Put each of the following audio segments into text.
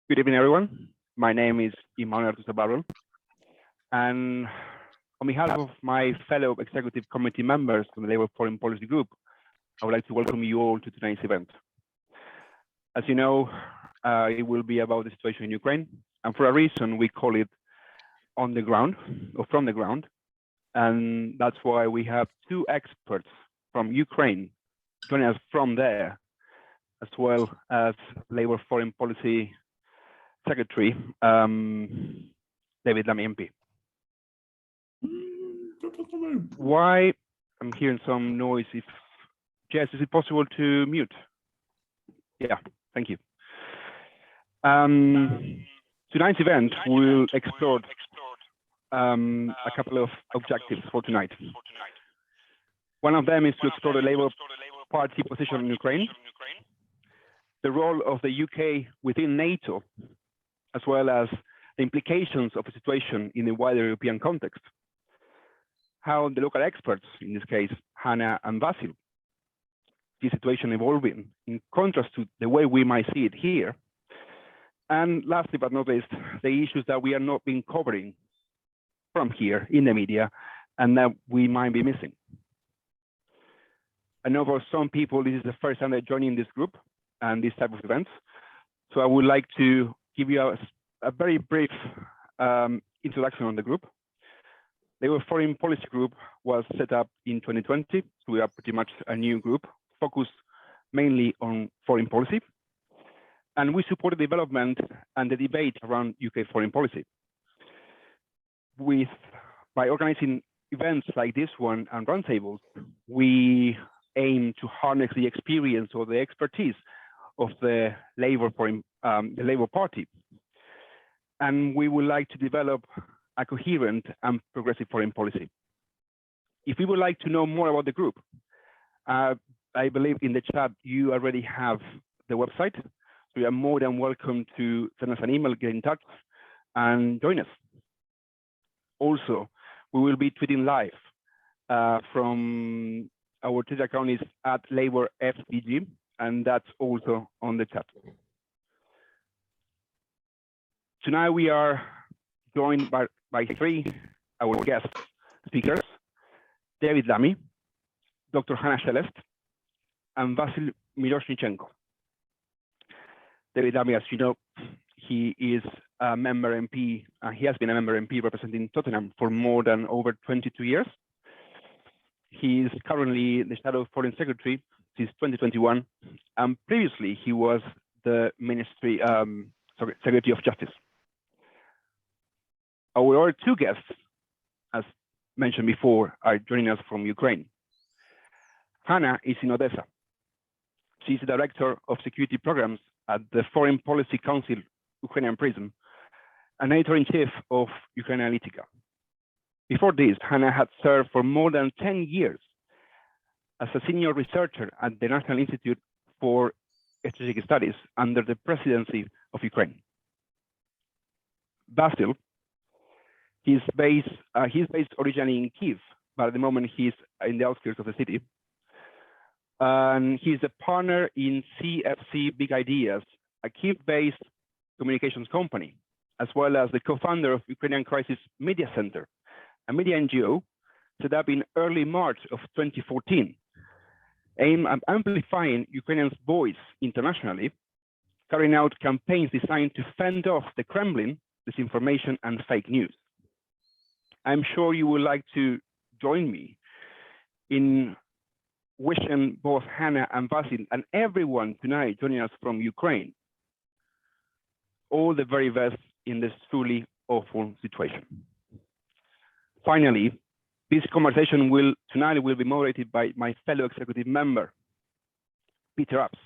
Good evening, everyone. My name is Myroshnychenko, and on behalf of my fellow executive committee members from the Labour Foreign Policy Group, I would like to welcome you all to tonight's event. As you know, it will be about the situation in Ukraine, and for a reason we call it On the Ground, or From the Ground, and that's why we have two experts from Ukraine joining us from there, as well as Labour Foreign Policy Secretary, David Lammy MP. Why? I'm hearing some noise. If Jess, is it possible to mute? Yeah, thank you. Tonight's event will explore a couple of objectives for tonight. One of them is to explore the Labour Party position in Ukraine, the role of the UK within NATO, as well as the implications of the situation in the wider European context, how the local experts, in this case, Hanna and Vasyl, the situation evolving in contrast to the way we might see it here. And lastly, but not least, the issues that we are not being covering from here in the media and that we might be missing. I know for some people, this is the first time they're joining this group and this type of events. So I would like to give you a very brief introduction on the group. The Labour Foreign Policy Group was set up in 2020. So we are pretty much a new group focused mainly on foreign policy. And we support the development and the debate around UK foreign policy. By organizing events like this one and roundtables, we aim to harness the experience or the expertise of the Labour Party. And we would like to develop a coherent and progressive foreign policy. If you would like to know more about the group, I believe in the chat you already have the website. So you are more than welcome to send us an email, get in touch, and join us. Also, we will be tweeting live from our Twitter account is @LabourFDG, and that's also on the chat. Tonight we are joined by three our guest speakers, David Lammy, Dr. Hanna Shelest, and Vasyl Myroshnychenko. David Lammy, as you know, he is a member MP, he has been a member MP representing Tottenham for more than over 22 years. He is currently the Shadow Foreign Secretary since 2021, and previously he was the Secretary of Justice. Our other two guests, as mentioned before, are joining us from Ukraine. Hanna is in Odessa. She's the Director of Security Programs at the Foreign Policy Council Ukrainian Prison, and Editor-in-Chief of Ukraine Analytica. Before this, Hanna had served for more than 10 years as a senior researcher at the National Institute for Strategic Studies under the presidency of Ukraine. Vasyl, he's based originally in Kiev, but at the moment he's in the outskirts of the city. And he's a partner in CFC Big Ideas, a Kiev-based communications company, as well as the co-founder of Ukrainian Crisis Media Center, a media NGO set up in early March of 2014, aimed at amplifying Ukrainians' voice internationally, carrying out campaigns designed to fend off the Kremlin, disinformation, and fake news. I'm sure you would like to join me in wishing both Hanna and Vasyl and everyone tonight joining us from Ukraine all the very best in this truly awful situation. Finally, this conversation tonight will be moderated by my fellow executive member, Peter Apps.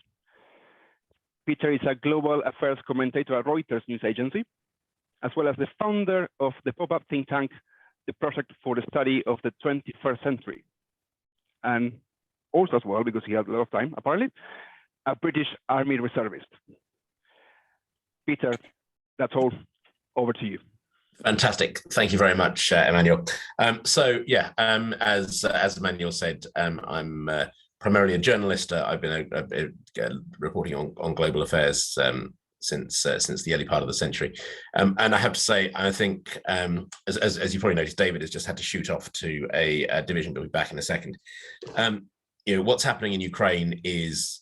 Peter is a global affairs commentator at Reuters news agency, as well as the founder of the pop-up think tank, the Project for the Study of the 21st Century. And also as well, because he has a lot of time, apparently, a British Army reservist. Peter, that's all. Over to you. Fantastic. Thank you very much, Emmanuel. As Emmanuel said, I'm primarily a journalist. I've been reporting on global affairs since the early part of the century. And I have to say, I think, as you probably noticed, David has just had to shoot off to a division. We'll be back in a second. What's happening in Ukraine is,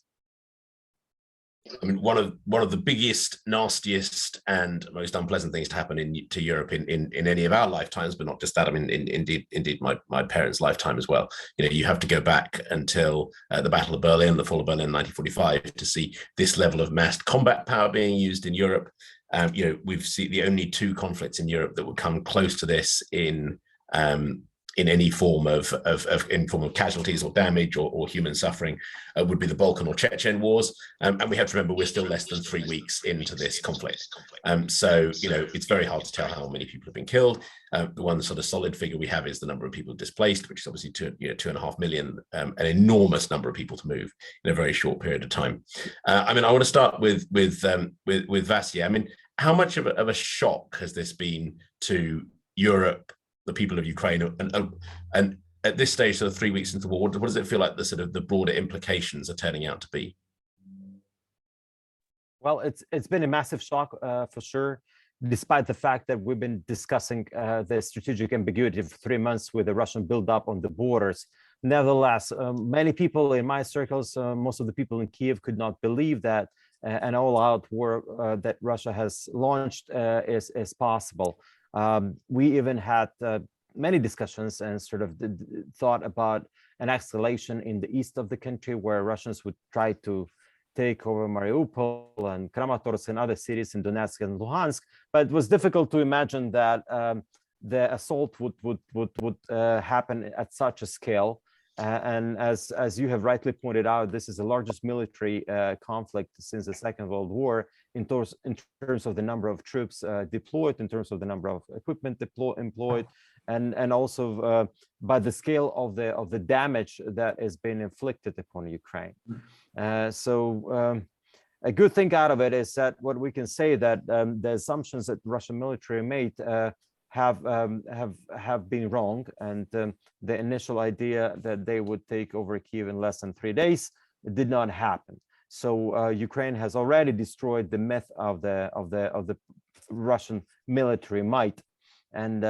I mean, one of the biggest, nastiest, and most unpleasant things to happen to Europe in any of our lifetimes, but not just that. I mean, indeed, my parents' lifetime as well. You have to go back until the Battle of Berlin, the fall of Berlin in 1945, to see this level of massed combat power being used in Europe. We've seen the only two conflicts in Europe that would come close to this in any form of casualties or damage or human suffering would be the Balkan or Chechen wars. And we have to remember we're still less than 3 weeks into this conflict. So, it's very hard to tell how many people have been killed. The one sort of solid figure we have is the number of people displaced, which is obviously 2.5 million, an enormous number of people to move in a very short period of time. I want to start with Vasyl. I mean, how much of a shock has this been to Europe, the people of Ukraine, and at this stage, sort of 3 weeks into the war, what does it feel like the broader implications are turning out to be? Well, it's been a massive shock for sure, despite the fact that we've been discussing the strategic ambiguity for 3 months with the Russian buildup on the borders. Nevertheless, many people in my circles, most of the people in Kiev, could not believe that an all-out war that Russia has launched is possible. We even had many discussions and sort of thought about an escalation in the east of the country, where Russians would try to take over Mariupol and Kramatorsk and other cities in Donetsk and Luhansk. But it was difficult to imagine that the assault would happen at such a scale. And as you have rightly pointed out, this is the largest military conflict since the Second World War in terms of the number of troops deployed, in terms of the number of equipment employed, and also by the scale of the damage that has been inflicted upon Ukraine. So a good thing out of it is that what we can say that the assumptions that Russian military made have been wrong, and the initial idea that they would take over Kiev in less than 3 days, it did not happen. So Ukraine has already destroyed the myth of the Russian military might, and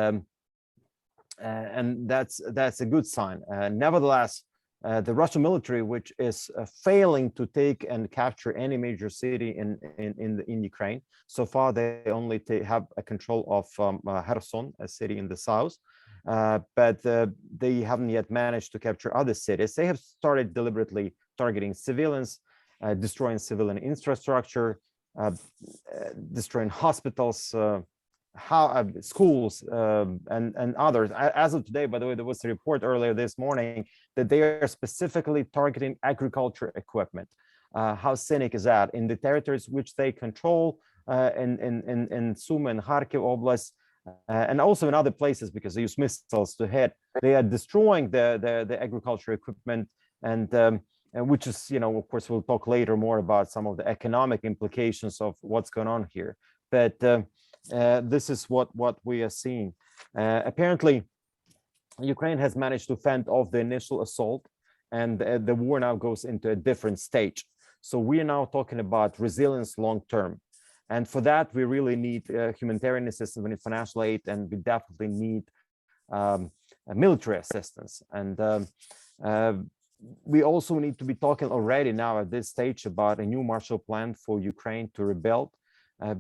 that's a good sign. Nevertheless, the Russian military, which is failing to take and capture any major city in Ukraine, so far they only have a control of Kherson, a city in the south, but they haven't yet managed to capture other cities. They have started deliberately targeting civilians, destroying civilian infrastructure, destroying hospitals, schools, and others. As of today, by the way, there was a report earlier this morning that they are specifically targeting agriculture equipment. How cynic is that? In the territories which they control, in Sumy and Kharkiv Oblast, and also in other places, because they use missiles to hit, they are destroying the agriculture equipment, and which is, of course, we'll talk later more about some of the economic implications of what's going on here. But this is what we are seeing. Apparently, Ukraine has managed to fend off the initial assault, and the war now goes into a different stage. So we are now talking about resilience long term. And for that, we really need humanitarian assistance, we need financial aid, and we definitely need military assistance. And we also need to be talking already now at this stage about a new Marshall Plan for Ukraine to rebuild,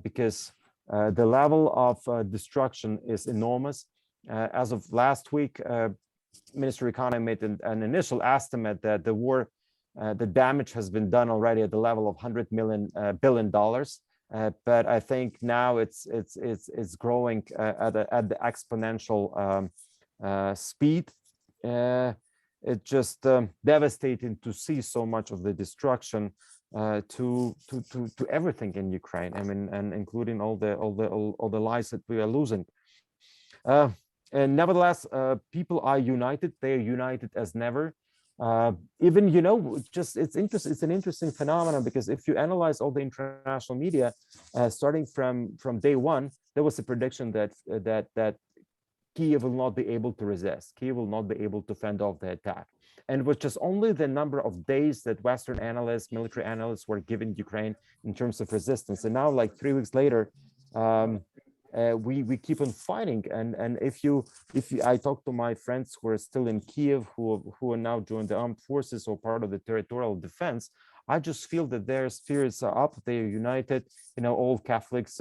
because the level of destruction is enormous. As of last week, Minister of Economy made an initial estimate that the war, the damage has been done already at the level of $100 billion. But I think now it's growing at the exponential speed. It's just devastating to see so much of the destruction to everything in Ukraine. I mean, and including all the lives that we are losing. And nevertheless, people are united. They are united as never. Even, it's interesting. It's an interesting phenomenon, because if you analyze all the international media, starting from day one, there was a prediction that Kyiv will not be able to resist. Kyiv will not be able to fend off the attack. And it was just only the number of days that Western analysts, military analysts were giving Ukraine in terms of resistance. And now, like 3 weeks later, we keep on fighting. And if I talk to my friends who are still in Kyiv, who are now joined the armed forces or part of the territorial defense, I just feel that their spirits are up. They are united. You know, all Catholics,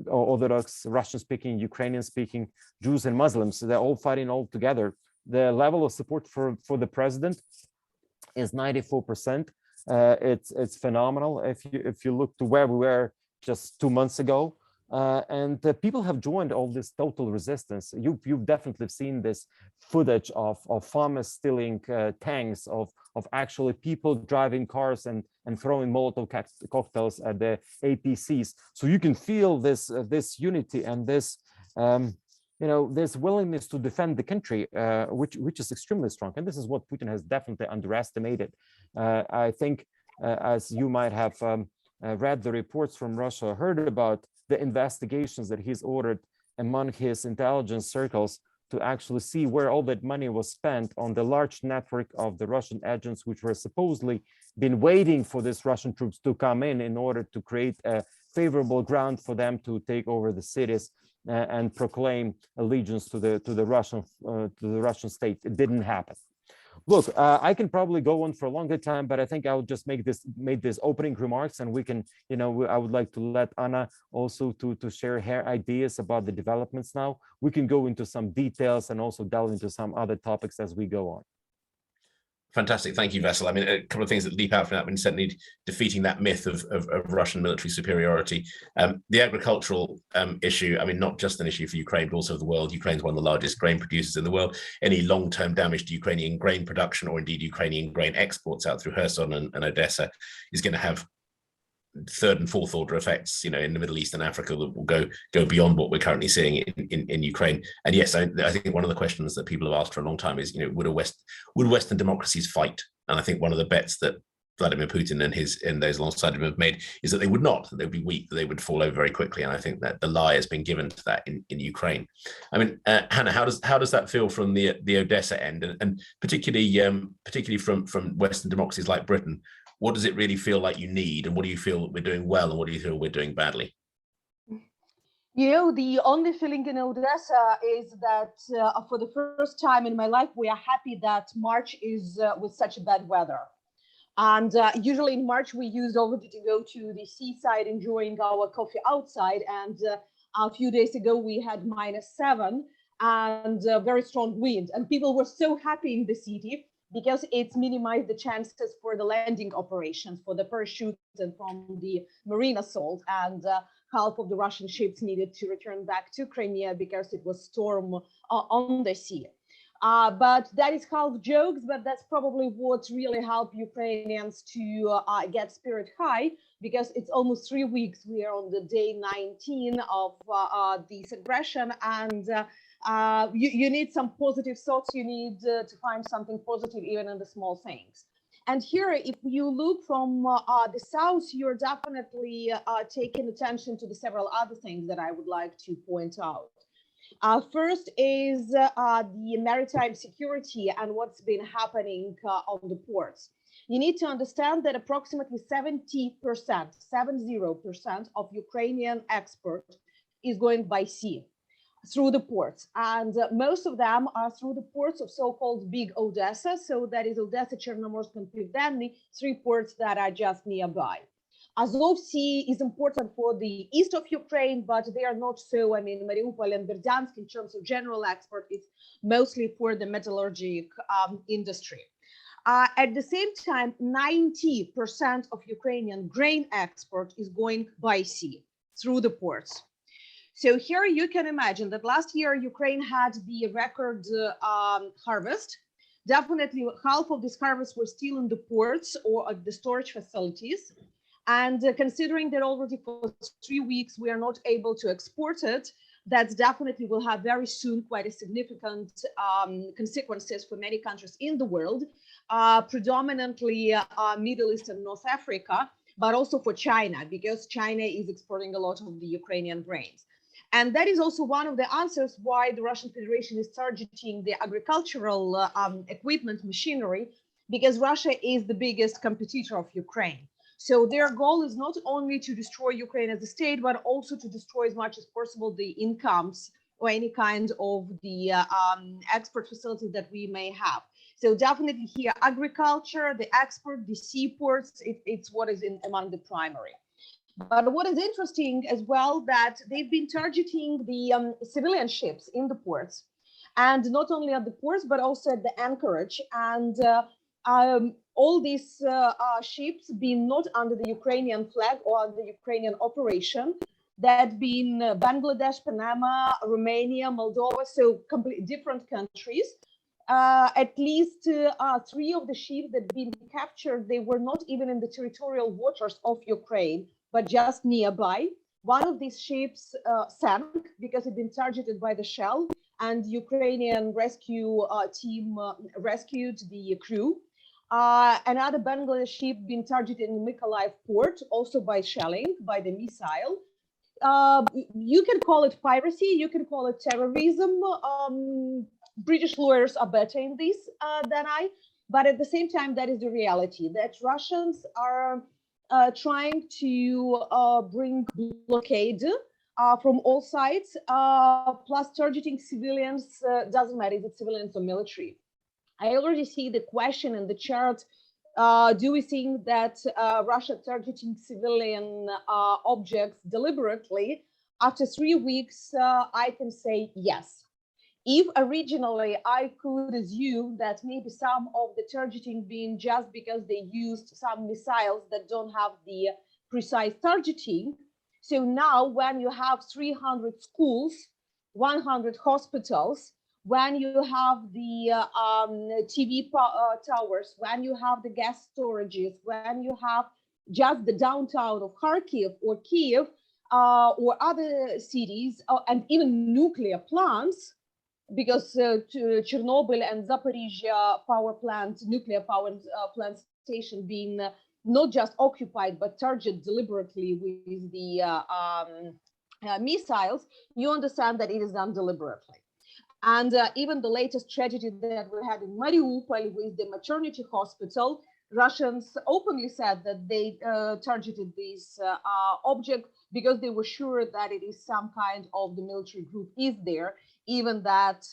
Orthodox, Russian-speaking, Ukrainian-speaking, Jews and Muslims. They're all fighting all together. The level of support for the president is 94%. It's phenomenal. If you look to where we were just 2 months ago, and people have joined all this total resistance. You've definitely seen this footage of farmers stealing tanks, of actually people driving cars and throwing Molotov cocktails at the APCs. So you can feel this unity and this this willingness to defend the country, which is extremely strong. And this is what Putin has definitely underestimated. I think, as you might have read the reports from Russia, heard about the investigations that he's ordered among his intelligence circles to actually see where all that money was spent on the large network of the Russian agents, which were supposedly been waiting for these Russian troops to come in order to create a favorable ground for them to take over the cities and proclaim allegiance to the Russian state. It didn't happen. Look, I can probably go on for a longer time, but I think I'll just make this opening remarks, and we can, I would like to let Anna also to share her ideas about the developments now. We can go into some details and also delve into some other topics as we go on. Fantastic. Thank you, Vasyl. I mean, a couple of things that leap out from that, when certainly defeating that myth of Russian military superiority. The agricultural issue, I mean, not just an issue for Ukraine, but also the world. Ukraine's one of the largest grain producers in the world. Any long-term damage to Ukrainian grain production, or indeed Ukrainian grain exports out through Kherson and Odessa, is going to have third and fourth order effects, in the Middle East and Africa, that will go beyond what we're currently seeing in Ukraine. And yes, I think one of the questions that people have asked for a long time is, would Western democracies fight? And I think one of the bets that Vladimir Putin and those alongside him have made is that they would not, that they would be weak, that they would fall over very quickly. And I think that the lie has been given to that in Ukraine. I mean, Hanna, how does that feel from the Odessa end, and particularly from Western democracies like Britain? What does it really feel like you need, and what do you feel that we're doing well, and what do you feel we're doing badly? The only feeling in Odessa is that for the first time in my life, we are happy that March is with such bad weather. And usually in March, we used already to go to the seaside enjoying our coffee outside. And a few days ago, we had -7 and very strong wind. And people were so happy in the city, because it's minimized the chances for the landing operations, for the parachutes and from the marine assault. And half of the Russian ships needed to return back to Crimea because it was storm on the sea. But that is half jokes, but that's probably what really helped Ukrainians to get spirit high, because it's almost 3 weeks. We are on the day 19 of this aggression, and you need some positive thoughts. You need to find something positive even in the small things. And here, if you look from the south, you're definitely taking attention to the several other things that I would like to point out. First is the maritime security and what's been happening on the ports. You need to understand that approximately 70% of Ukrainian export is going by sea, through the ports, and most of them are through the ports of so-called big Odessa. So that is Odessa, Chernomorsk, and Pivdennny, 3 ports that are just nearby. Azov Sea is important for the east of Ukraine, but they are not so. I mean, Mariupol and Berdyansk, in terms of general export, is mostly for the metallurgic industry. At the same time, 90% of Ukrainian grain export is going by sea, through the ports. So here you can imagine that last year Ukraine had the record harvest. Definitely half of this harvest was still in the ports or at the storage facilities. And considering that already for 3 weeks we are not able to export it, that definitely will have very soon quite a significant consequences for many countries in the world, predominantly Middle East and North Africa, but also for China, because China is exporting a lot of the Ukrainian grains. And that is also one of the answers why the Russian Federation is targeting the agricultural equipment, machinery, because Russia is the biggest competitor of Ukraine. So their goal is not only to destroy Ukraine as a state, but also to destroy as much as possible the incomes or any kind of the export facilities that we may have. So definitely here, agriculture, the export, the seaports, it's what is among the primary. But what is interesting as well, that they've been targeting the civilian ships in the ports, and not only at the ports, but also at the anchorage. And all these ships being not under the Ukrainian flag or under the Ukrainian operation, that being Bangladesh, Panama, Romania, Moldova, so completely different countries. At least 3 of the ships that been captured, they were not even in the territorial waters of Ukraine, but just nearby. One of these ships sank because it had been targeted by the shell, and Ukrainian rescue team rescued the crew. Another Bangladesh ship been targeted in Mykolaiv port, also by shelling, by the missile. You can call it piracy, you can call it terrorism. British lawyers are better in this than I, but at the same time, that is the reality, that Russians are trying to bring blockade from all sides, plus targeting civilians, doesn't matter if it's civilians or military. I already see the question in the chart. Do we think that Russia targeting civilian objects deliberately? After 3 weeks, I can say yes. If originally I could assume that maybe some of the targeting being just because they used some missiles that don't have the precise targeting. So now when you have 300 schools, 100 hospitals, when you have the TV towers, when you have the gas storages, when you have just the downtown of Kharkiv or Kiev or other cities, and even nuclear plants, because Chernobyl and Zaporizhia power plant, nuclear power plant station being not just occupied, but targeted deliberately with the missiles, you understand that it is done deliberately. And even the latest tragedy that we had in Mariupol with the maternity hospital, Russians openly said that they targeted this object because they were sure that it is some kind of the military group is there, even that,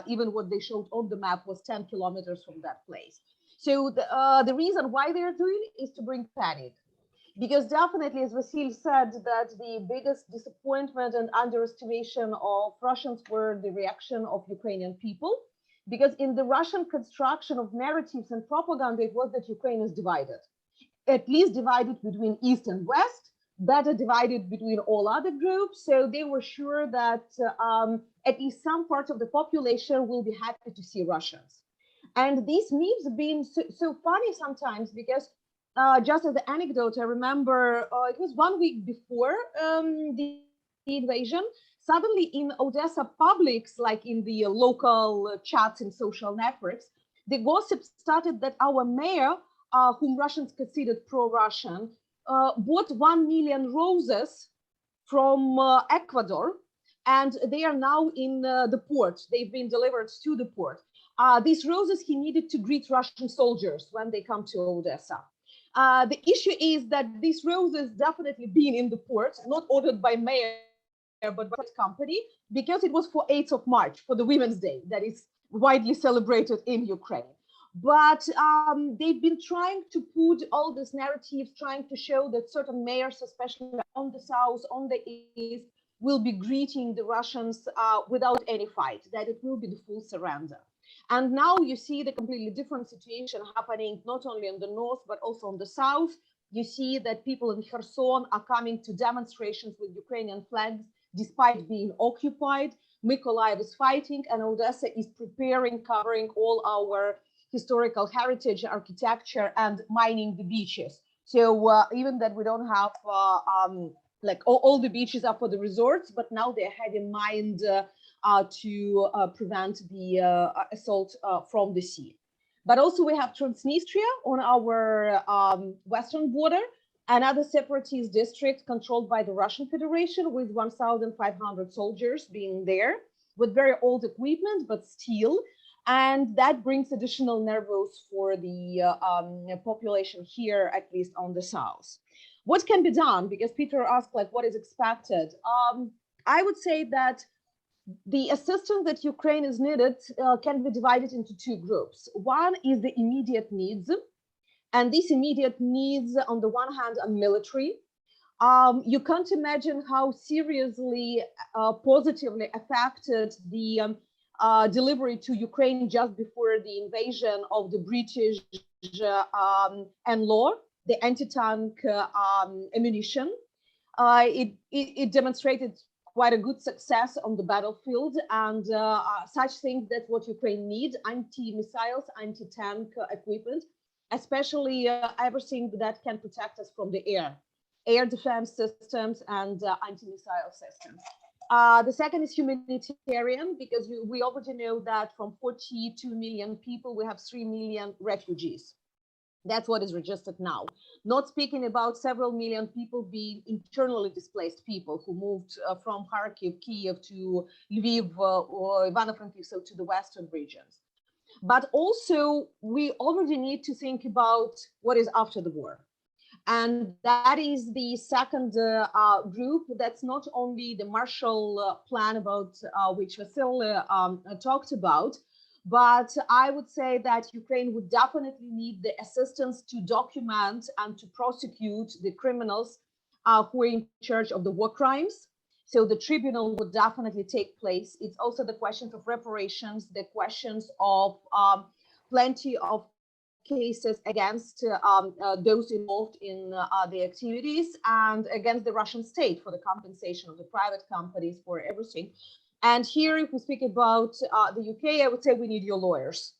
even what they showed on the map was 10 kilometers from that place. So the reason why they're doing it is to bring panic. Because definitely, as Vasyl said, that the biggest disappointment and underestimation of Russians were the reaction of Ukrainian people. Because in the Russian construction of narratives and propaganda, it was that Ukraine is divided, at least divided between East and West, better divided between all other groups. So they were sure that at least some part of the population will be happy to see Russians. And these memes have been so funny sometimes because just as an anecdote, I remember it was 1 week before the invasion. Suddenly in Odessa publics, like in the local chats and social networks, the gossip started that our mayor, whom Russians considered pro-Russian, bought 1 million roses from Ecuador, and they are now in the port. They've been delivered to the port. These roses he needed to greet Russian soldiers when they come to Odessa. The issue is that these roses definitely been in the port, not ordered by mayor, but by the company, because it was for 8th of March, for the Women's Day, that is widely celebrated in Ukraine. But they've been trying to put all these narratives, trying to show that certain mayors, especially on the south, on the east, will be greeting the Russians without any fight, that it will be the full surrender. And now you see the completely different situation happening, not only in the north, but also on the south. You see that people in Kherson are coming to demonstrations with Ukrainian flags, despite being occupied. Mykolaiv is fighting, and Odessa is preparing, covering all our historical heritage, architecture, and mining the beaches. So even that we don't have, like all the beaches are for the resorts, but now they have in mind to prevent the assault from the sea. But also we have Transnistria on our western border, another separatist district controlled by the Russian Federation with 1,500 soldiers being there with very old equipment, but still. And that brings additional nervos for the population here, at least on the south. What can be done? Because Peter asked, like, what is expected? I would say that the assistance that Ukraine is needed can be divided into two groups. One is the immediate needs. And these immediate needs, on the one hand, are military. You can't imagine how seriously, positively affected the delivery to Ukraine just before the invasion of the British NLAW, the anti-tank ammunition. It demonstrated quite a good success on the battlefield, and such things, that's what Ukraine needs: anti-missiles, anti-tank equipment, especially everything that can protect us from the air defense systems and anti-missile systems. The second is humanitarian, because we already know that from 42 million people, we have 3 million refugees. That's what is registered now. Not speaking about several million people being internally displaced people who moved from Kharkiv, Kiev to Lviv or Ivano-Frankivsk, so to the western regions. But also, we already need to think about what is after the war. And that is the second group. That's not only the Marshall Plan, about which Vasyl talked about, but I would say that Ukraine would definitely need the assistance to document and to prosecute the criminals who are in charge of the war crimes. So the tribunal would definitely take place. It's also the questions of reparations, the questions of plenty of cases against those involved in the activities, and against the Russian state for the compensation of the private companies for everything. And here, if we speak about the UK, I would say we need your lawyers,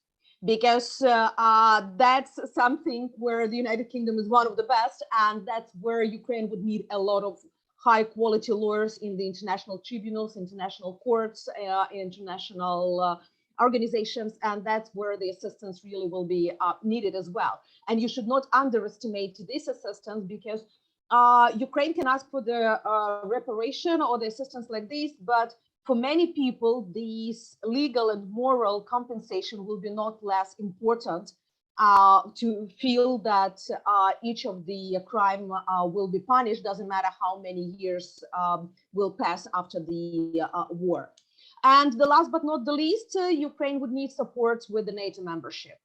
because that's something where the United Kingdom is one of the best, and that's where Ukraine would need a lot of high quality lawyers in the international tribunals, international courts, international organizations, and that's where the assistance really will be needed as well. And you should not underestimate this assistance, because Ukraine can ask for the reparation or the assistance like this, but for many people, this legal and moral compensation will be not less important to feel that each of the crime will be punished, doesn't matter how many years will pass after the war. And the last but not the least, Ukraine would need support with the NATO membership.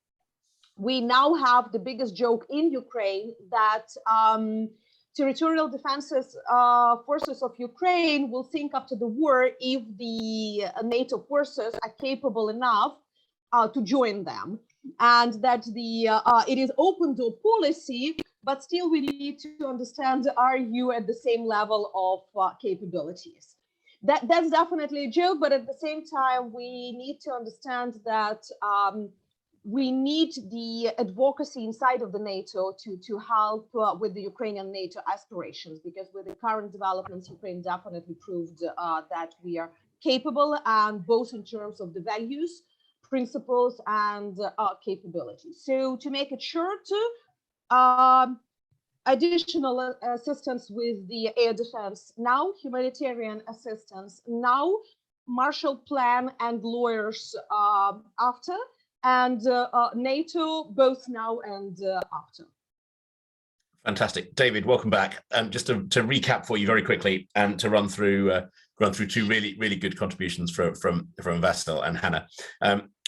We now have the biggest joke in Ukraine that territorial defenses forces of Ukraine will think after the war if the NATO forces are capable enough to join them, and that it is open door policy, but still we need to understand, are you at the same level of capabilities? That's definitely a joke, but at the same time, we need to understand that we need the advocacy inside of the NATO to help with the Ukrainian NATO aspirations, because with the current developments, Ukraine definitely proved that we are capable, and both in terms of the values, principles, and capabilities. So to make it short, additional assistance with the air defense now, humanitarian assistance now, Marshall Plan and lawyers after, and NATO both now and after. Fantastic. David, welcome back. Just to recap for you very quickly, and to run through two really good contributions from Vasyl and Hanna.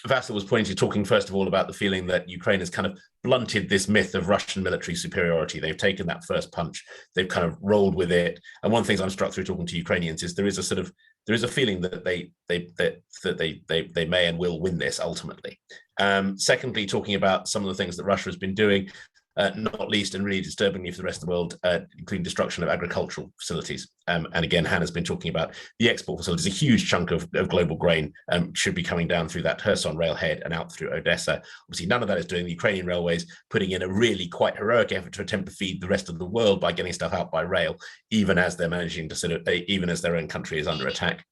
Vasyl was talking first of all about the feeling that Ukraine has kind of blunted this myth of Russian military superiority. They've taken that first punch, they've kind of rolled with it. And one of the things I'm struck through talking to Ukrainians is there is a feeling that they may and will win this ultimately. Secondly, talking about some of the things that Russia has been doing, not least and really disturbingly for the rest of the world, including destruction of agricultural facilities. And again, Hannah's been talking about the export facilities. A huge chunk of global grain should be coming down through that Kherson railhead and out through Odessa. Obviously, none of that is doing. The Ukrainian railways putting in a really quite heroic effort to attempt to feed the rest of the world by getting stuff out by rail, even as they're managing to even as their own country is under attack.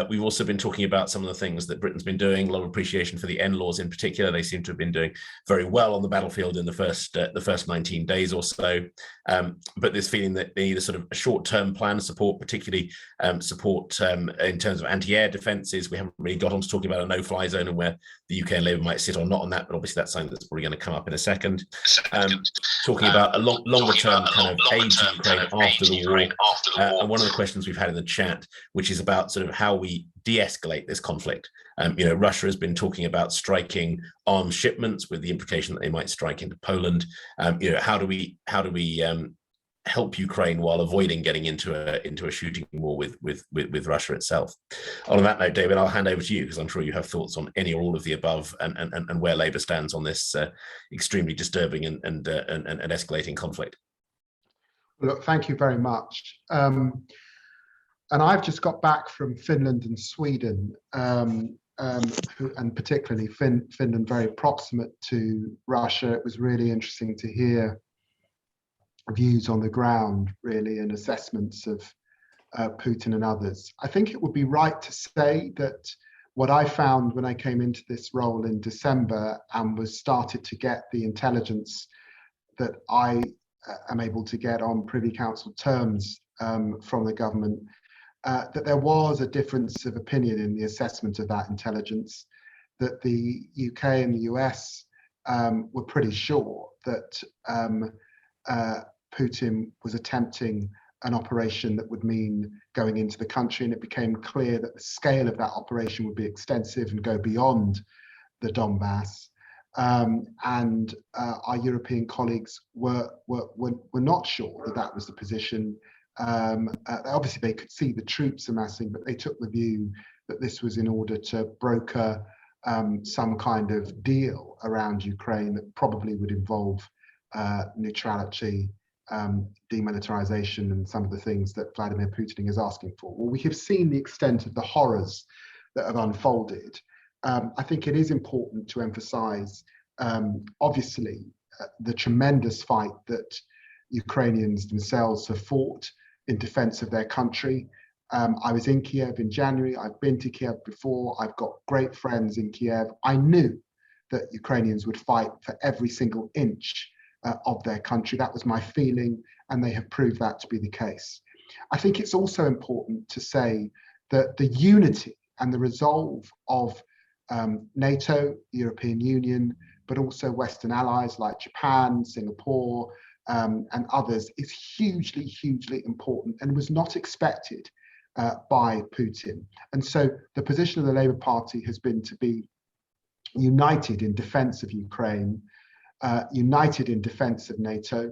We've also been talking about some of the things that Britain's been doing. A lot of appreciation for the NLAWs in particular. They seem to have been doing very well on the battlefield in the first 19 days or so. But this feeling that they need a sort of a short-term plan support, particularly support in terms of anti-air defences. We haven't really got on to talking about a no-fly zone and where the UK and Labour might sit or not on that, but obviously that's something that's probably going to come up in a second. Talking about a longer-term kind of aid to Ukraine after the war. And one of the questions we've had in the chat, which is about sort of how we de-escalate this conflict. Russia has been talking about striking arms shipments with the implication that they might strike into Poland. How do we help Ukraine while avoiding getting into a shooting war with Russia itself? On that note, David, I'll hand over to you because I'm sure you have thoughts on any or all of the above and where Labour stands on this extremely disturbing and escalating conflict. Look, thank you very much. And I've just got back from Finland and Sweden, and particularly Finland, very proximate to Russia. It was really interesting to hear views on the ground, really, and assessments of Putin and others. I think it would be right to say that what I found when I came into this role in December and started to get the intelligence that I am able to get on Privy Council terms from the government, that there was a difference of opinion in the assessment of that intelligence, that the UK and the US were pretty sure that Putin was attempting an operation that would mean going into the country, and it became clear that the scale of that operation would be extensive and go beyond the Donbass. And our European colleagues were not sure that that was the position. Obviously, they could see the troops amassing, but they took the view that this was in order to broker some kind of deal around Ukraine that probably would involve neutrality, demilitarization, and some of the things that Vladimir Putin is asking for. Well, we have seen the extent of the horrors that have unfolded. I think it is important to emphasize, obviously, the tremendous fight that Ukrainians themselves have fought in defense of their country. I was in Kiev in January. I've been to Kiev before. I've got great friends in Kiev. I knew that Ukrainians would fight for every single inch of their country. That was my feeling, and they have proved that to be the case. I think it's also important to say that the unity and the resolve of NATO, European Union, but also Western allies like Japan, Singapore, and others is hugely, hugely important and was not expected by Putin. And so the position of the Labour Party has been to be united in defense of Ukraine, united in defense of NATO.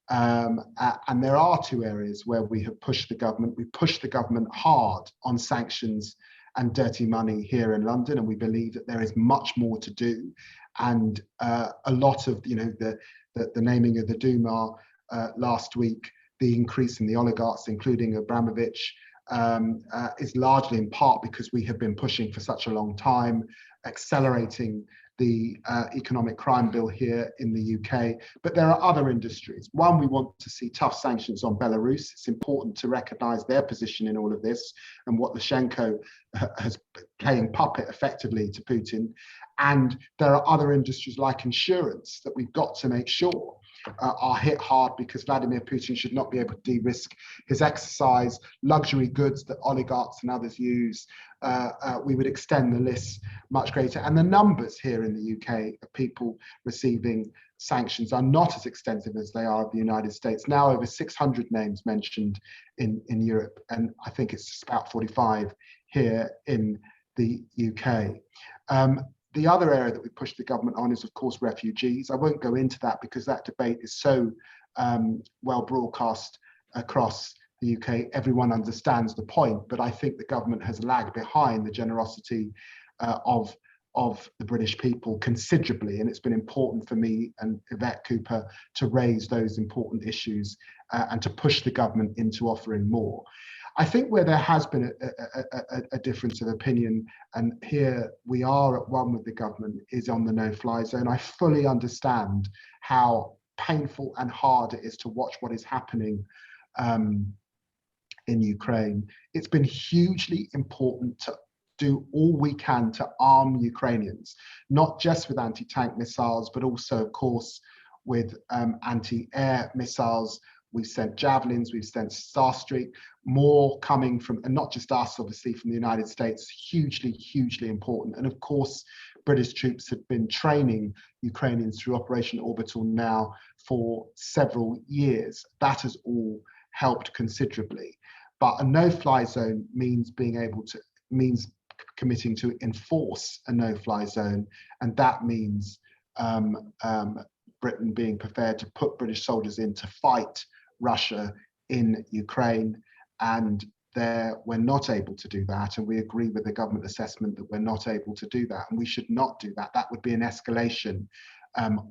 And there are two areas where we have pushed the government. We pushed the government hard on sanctions and dirty money here in London, and we believe that there is much more to do. And a lot of, the naming of the Duma last week, the increase in the oligarchs, including Abramovich, is largely in part because we have been pushing for such a long time, accelerating the economic crime bill here in the UK. But there are other industries. One, we want to see tough sanctions on Belarus. It's important to recognize their position in all of this and what Lukashenko has playing puppet effectively to Putin. And there are other industries like insurance that we've got to make sure are hit hard, because Vladimir Putin should not be able to de-risk his exercise. Luxury goods that oligarchs and others use, we would extend the list much greater. And the numbers here in the UK of people receiving sanctions are not as extensive as they are in the United States. Now over 600 names mentioned in Europe, and I think it's just about 45 here in the UK. The other area that we push the government on is, of course, refugees. I won't go into that because that debate is so well broadcast across the UK. Everyone understands the point, but I think the government has lagged behind the generosity of the British people considerably, and it's been important for me and Yvette Cooper to raise those important issues and to push the government into offering more. I think where there has been a difference of opinion, and here we are at one with the government, is on the no-fly zone. I fully understand how painful and hard it is to watch what is happening in Ukraine. It's been hugely important to do all we can to arm Ukrainians, not just with anti-tank missiles, but also, of course, with anti-air missiles. We've sent Javelins, we've sent Starstreak, more coming from, and not just us, obviously, from the United States, hugely, hugely important. And of course, British troops have been training Ukrainians through Operation Orbital now for several years. That has all helped considerably. But a no-fly zone means committing to enforce a no-fly zone, and that means Britain being prepared to put British soldiers in to fight Russia in Ukraine, and we're not able to do that, and we agree with the government assessment that we're not able to do that, and we should not do that. That would be an escalation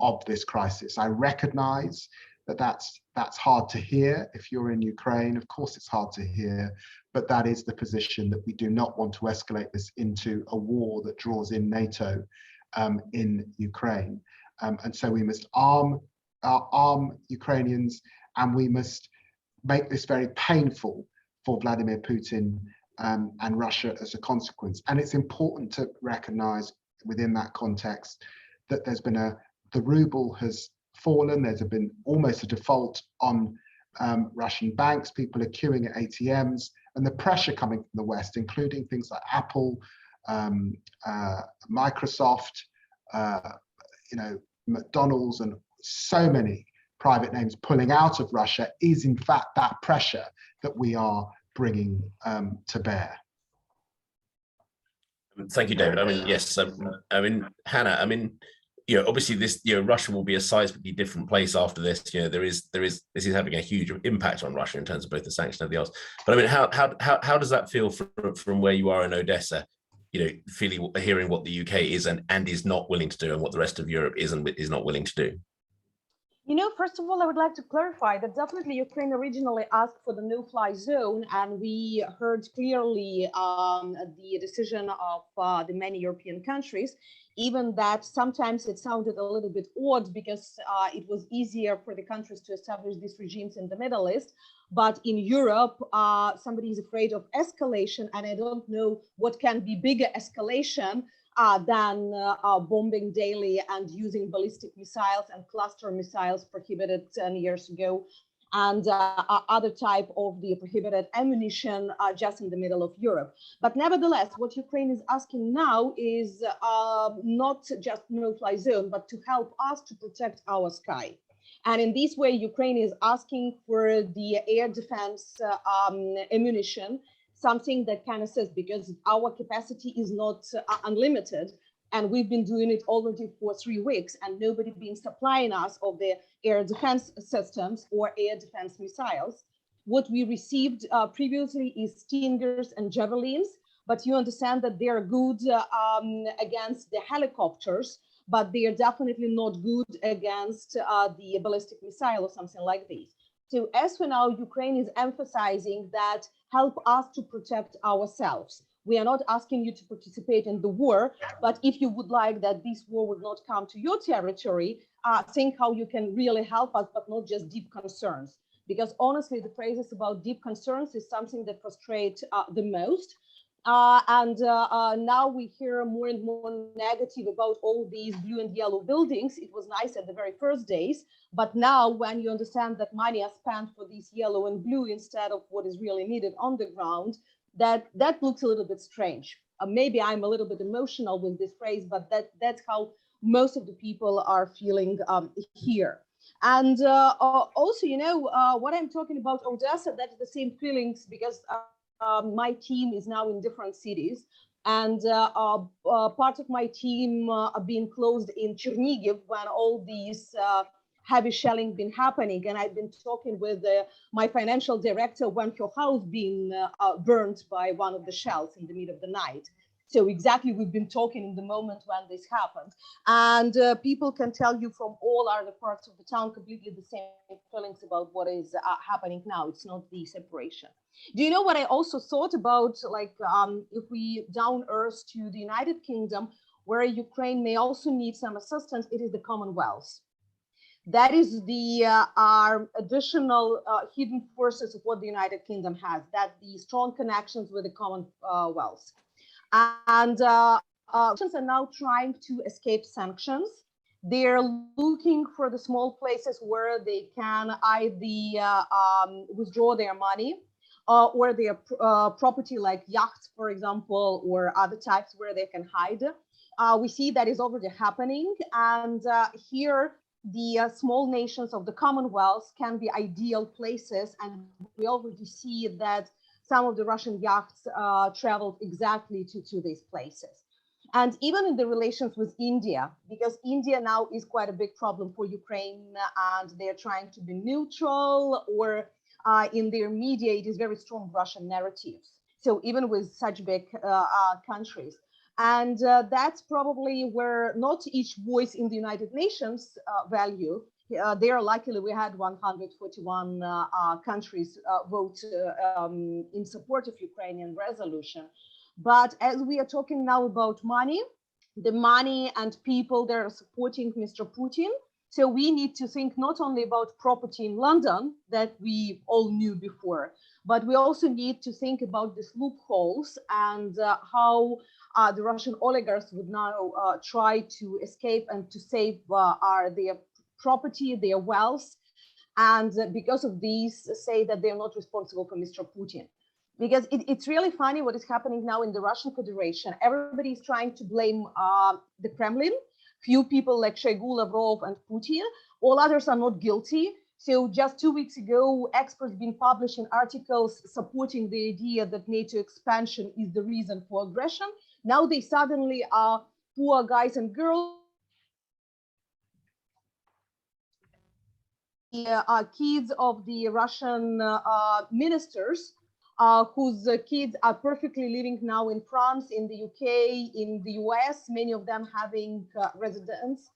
of this crisis. I recognize that that's hard to hear if you're in Ukraine. Of course it's hard to hear, but that is the position, that we do not want to escalate this into a war that draws in NATO in Ukraine. And so we must arm Ukrainians, and we must make this very painful for Vladimir Putin and Russia as a consequence. And it's important to recognize within that context that the ruble has fallen. There's been almost a default on Russian banks. People are queuing at ATMs, and the pressure coming from the West, including things like Apple, Microsoft, McDonald's, and so many private names pulling out of Russia, is in fact that pressure that we are bringing to bear. Thank you, David. I mean, yes. Hanna. I mean, obviously this, Russia will be a seismically different place after this. This is having a huge impact on Russia in terms of both the sanction and the else. But I mean, how does that feel from where you are in Odessa? Hearing what the UK is and is not willing to do, and what the rest of Europe is and is not willing to do. First of all, I would like to clarify that definitely Ukraine originally asked for the no-fly zone, and we heard clearly the decision of the many European countries, even that sometimes it sounded a little bit odd because it was easier for the countries to establish these regimes in the Middle East. But in Europe, somebody is afraid of escalation, and I don't know what can be bigger escalation than bombing daily and using ballistic missiles and cluster missiles prohibited 10 years ago, and other type of the prohibited ammunition just in the middle of Europe. But nevertheless, what Ukraine is asking now is not just no-fly zone, but to help us to protect our sky. And in this way, Ukraine is asking for the air defense ammunition, something that can assist, because our capacity is not unlimited. And we've been doing it already for 3 weeks, and nobody been supplying us of the air defense systems or air defense missiles. What we received previously is Stingers and Javelins, but you understand that they are good against the helicopters, but they are definitely not good against the ballistic missile or something like this. So as for now, Ukraine is emphasizing that help us to protect ourselves. We are not asking you to participate in the war, but if you would like that this war would not come to your territory, think how you can really help us, but not just deep concerns. Because honestly, the phrases about deep concerns is something that frustrates the most. Now we hear more and more negative about all these blue and yellow buildings. It was nice at the very first days, but now when you understand that money is spent for these yellow and blue instead of what is really needed on the ground, that looks a little bit strange. Maybe I'm a little bit emotional with this phrase, but that's how most of the people are feeling here. And also, what I'm talking about Odessa, that's the same feelings, because my team is now in different cities, and part of my team are being closed in Chernihiv when all these heavy shelling been happening. And I've been talking with my financial director when her house being burned by one of the shells in the middle of the night. So exactly, we've been talking in the moment when this happened. And people can tell you from all other parts of the town completely the same feelings about what is happening now. It's not the separation. Do you know what I also thought about, like, if we down earth to the United Kingdom, where Ukraine may also need some assistance, it is the Commonwealth. That is the our additional hidden forces of what the United Kingdom has, that the strong connections with the Commonwealth. And nations are now trying to escape sanctions. They're looking for the small places where they can either withdraw their money or their property, like yachts, for example, or other types where they can hide. We see that is already happening. And here, the small nations of the Commonwealth can be ideal places. And we already see that some of the Russian yachts traveled exactly to these places. And even in the relations with India, because India now is quite a big problem for Ukraine, and they're trying to be neutral, or in their media, it is very strong Russian narratives. So even with such big countries. And that's probably where not each voice in the United Nations value. There, luckily, we had 141 countries vote in support of Ukrainian resolution. But as we are talking now about money, the money and people that are supporting Mr. Putin, so we need to think not only about property in London that we all knew before, but we also need to think about these loopholes and how the Russian oligarchs would now try to escape and to save their property, their wealth, and because of these, say that they're not responsible for Mr. Putin. Because it's really funny what is happening now in the Russian Federation. Everybody is trying to blame the Kremlin. Few people like Shoigu, Lavrov, and Putin. All others are not guilty. So just 2 weeks ago, experts been publishing articles supporting the idea that NATO expansion is the reason for aggression. Now they suddenly are poor guys and girls. Kids of the Russian ministers whose kids are perfectly living now in France, in the UK, in the US, many of them having residence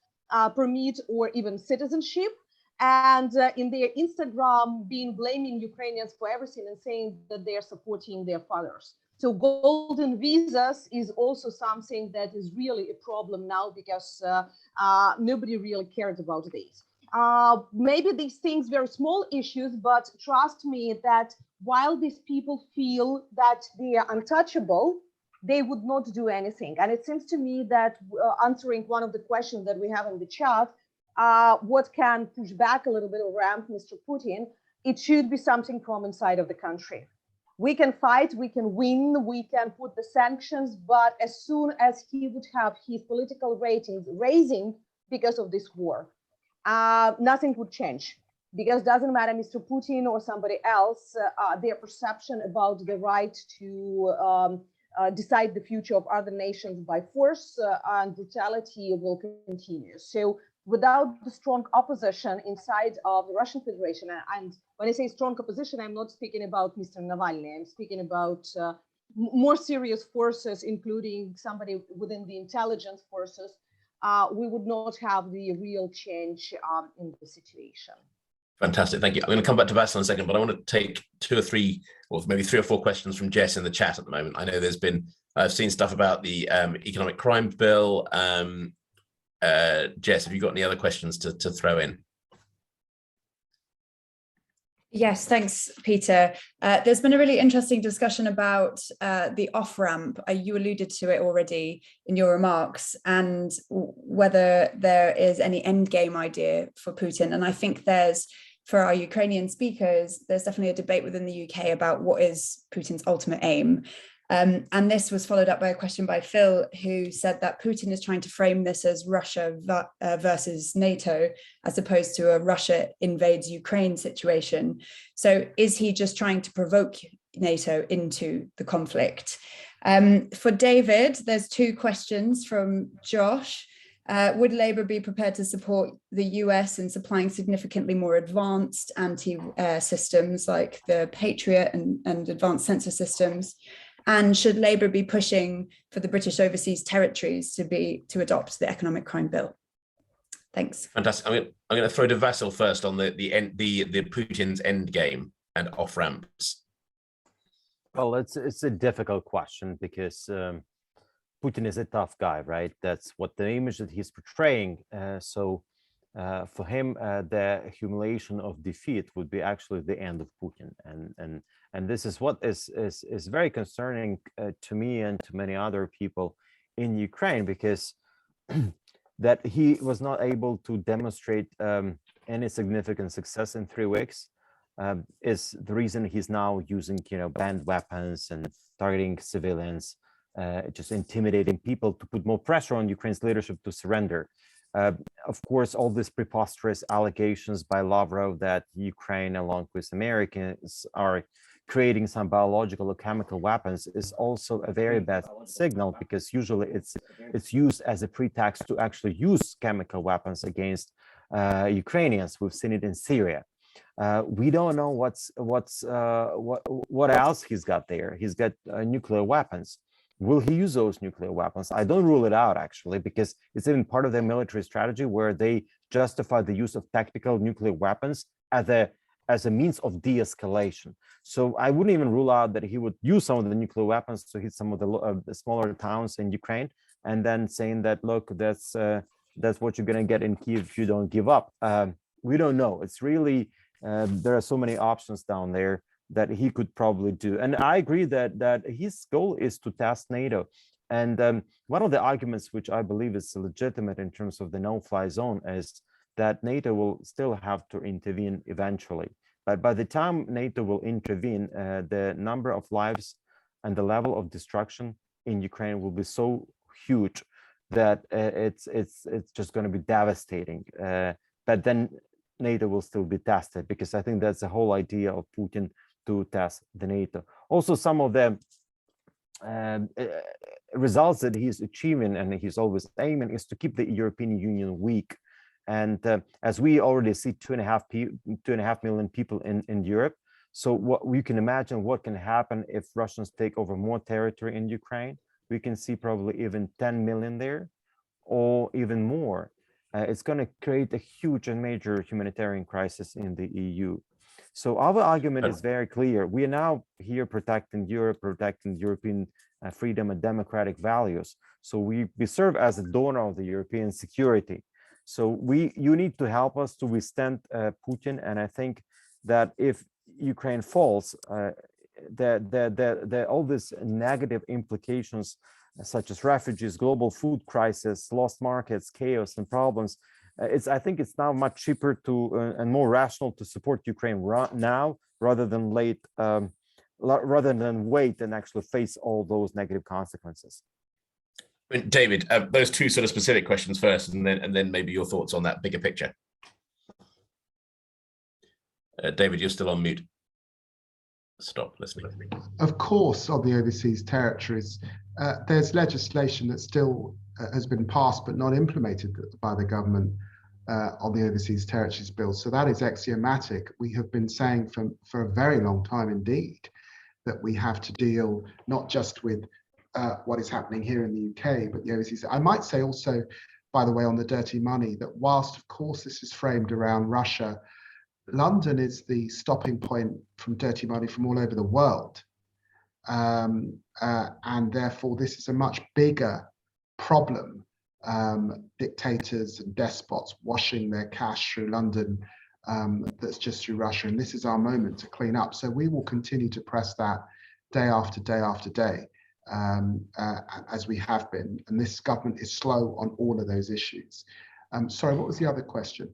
permit or even citizenship. And in their Instagram, being blaming Ukrainians for everything and saying that they are supporting their fathers. So golden visas is also something that is really a problem now because nobody really cared about these. Maybe these things, very small issues, but trust me that while these people feel that they are untouchable, they would not do anything. And it seems to me that answering one of the questions that we have in the chat, what can push back a little bit or ramp Mr. Putin, it should be something from inside of the country. We can fight, we can win, we can put the sanctions, but as soon as he would have his political ratings raising because of this war, nothing would change, because it doesn't matter Mr. Putin or somebody else, their perception about the right to decide the future of other nations by force and brutality will continue. So without the strong opposition inside of the Russian Federation, and when I say strong opposition, I'm not speaking about Mr. Navalny, I'm speaking about more serious forces, including somebody within the intelligence forces, we would not have the real change in the situation. Fantastic, thank you. I'm going to come back to Vasyl in a second, but I want to take 2 or 3, or maybe 3 or 4 questions from Jess in the chat at the moment. I know there's been, I've seen stuff about the economic crime bill. Jess, have you got any other questions to throw in? Yes, thanks, Peter. There's been a really interesting discussion about the off-ramp. You alluded to it already in your remarks, and whether there is any endgame idea for Putin. And I think there's, for our Ukrainian speakers, there's definitely a debate within the UK about what is Putin's ultimate aim. And this was followed up by a question by Phil, who said that Putin is trying to frame this as Russia versus NATO, as opposed to a Russia invades Ukraine situation. So is he just trying to provoke NATO into the conflict? For David, there's 2 questions from Josh. Would Labour be prepared to support the US in supplying significantly more advanced anti-air systems like the Patriot and advanced sensor systems? And should Labour be pushing for the British overseas territories to adopt the economic crime bill? Thanks. Fantastic. I'm going to throw to Vasyl first on the Putin's end game and off ramps. Well, it's a difficult question because Putin is a tough guy, right? That's what the image that he's portraying. So For him, the humiliation of defeat would be actually the end of Putin, and this is what is very concerning to me and to many other people in Ukraine, because that he was not able to demonstrate any significant success in 3 weeks is the reason he's now using, banned weapons and targeting civilians, just intimidating people to put more pressure on Ukraine's leadership to surrender. Of course, all these preposterous allegations by Lavrov that Ukraine, along with Americans, are creating some biological or chemical weapons is also a very bad signal, because usually it's used as a pretext to actually use chemical weapons against Ukrainians. We've seen it in Syria. We don't know what else he's got there. He's got nuclear weapons. Will he use those nuclear weapons? I don't rule it out, actually, because it's even part of their military strategy where they justify the use of tactical nuclear weapons as a means of de-escalation. So I wouldn't even rule out that he would use some of the nuclear weapons to hit some of the smaller towns in Ukraine, and then saying that, look, that's what you're going to get in Kyiv if you don't give up. We don't know. It's really, there are so many options down there that he could probably do. And I agree that his goal is to test NATO. And one of the arguments which I believe is legitimate in terms of the no-fly zone is that NATO will still have to intervene eventually. But by the time NATO will intervene, the number of lives and the level of destruction in Ukraine will be so huge that it's just going to be devastating. But then NATO will still be tested, because I think that's the whole idea of Putin, to test the NATO. Also, some of the results that he's achieving and he's always aiming is to keep the European Union weak. And as we already see 2.5 million people in Europe, so what we can imagine what can happen if Russians take over more territory in Ukraine. We can see probably even 10 million there, or even more. It's going to create a huge and major humanitarian crisis in the EU. So our argument is very clear. We are now here protecting Europe, protecting European freedom and democratic values. So we serve as a donor of the European security. So you need to help us to withstand Putin. And I think that if Ukraine falls, all these negative implications, such as refugees, global food crisis, lost markets, chaos, and problems, I think it's now much cheaper and more rational to support Ukraine now rather than wait and actually face all those negative consequences. David, those two sort of specific questions first, and then maybe your thoughts on that bigger picture. David, you're still on mute. Stop listening. Of course, on the overseas territories, there's legislation that still has been passed but not implemented by the government on the overseas territories bill. So that is axiomatic. We have been saying for a very long time indeed that we have to deal not just with what is happening here in the UK, but the overseas. I might say also, by the way, on the dirty money, that whilst of course this is framed around Russia, London is the stopping point from dirty money from all over the world. And therefore this is a much bigger problem. Dictators and despots washing their cash through London, that's just through Russia. And this is our moment to clean up. So we will continue to press that day after day after day, as we have been. And this government is slow on all of those issues. Sorry, what was the other question?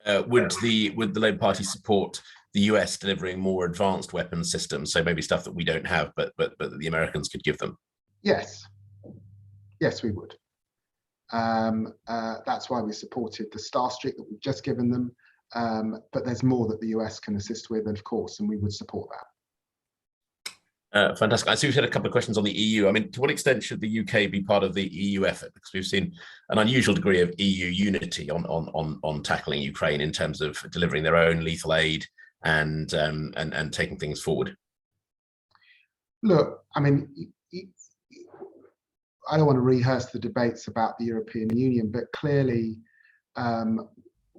Would the Labour Party support the US delivering more advanced weapons systems, so maybe stuff that we don't have, but the Americans could give them? Yes. Yes, we would. That's why we supported the Starstreak that we've just given them. But there's more that the US can assist with, of course, and we would support that. Fantastic. I see we've had a couple of questions on the EU. I mean, to what extent should the UK be part of the EU effort? Because we've seen an unusual degree of EU unity on tackling Ukraine in terms of delivering their own lethal aid and taking things forward. Look, I mean, I don't want to rehearse the debates about the European Union, but clearly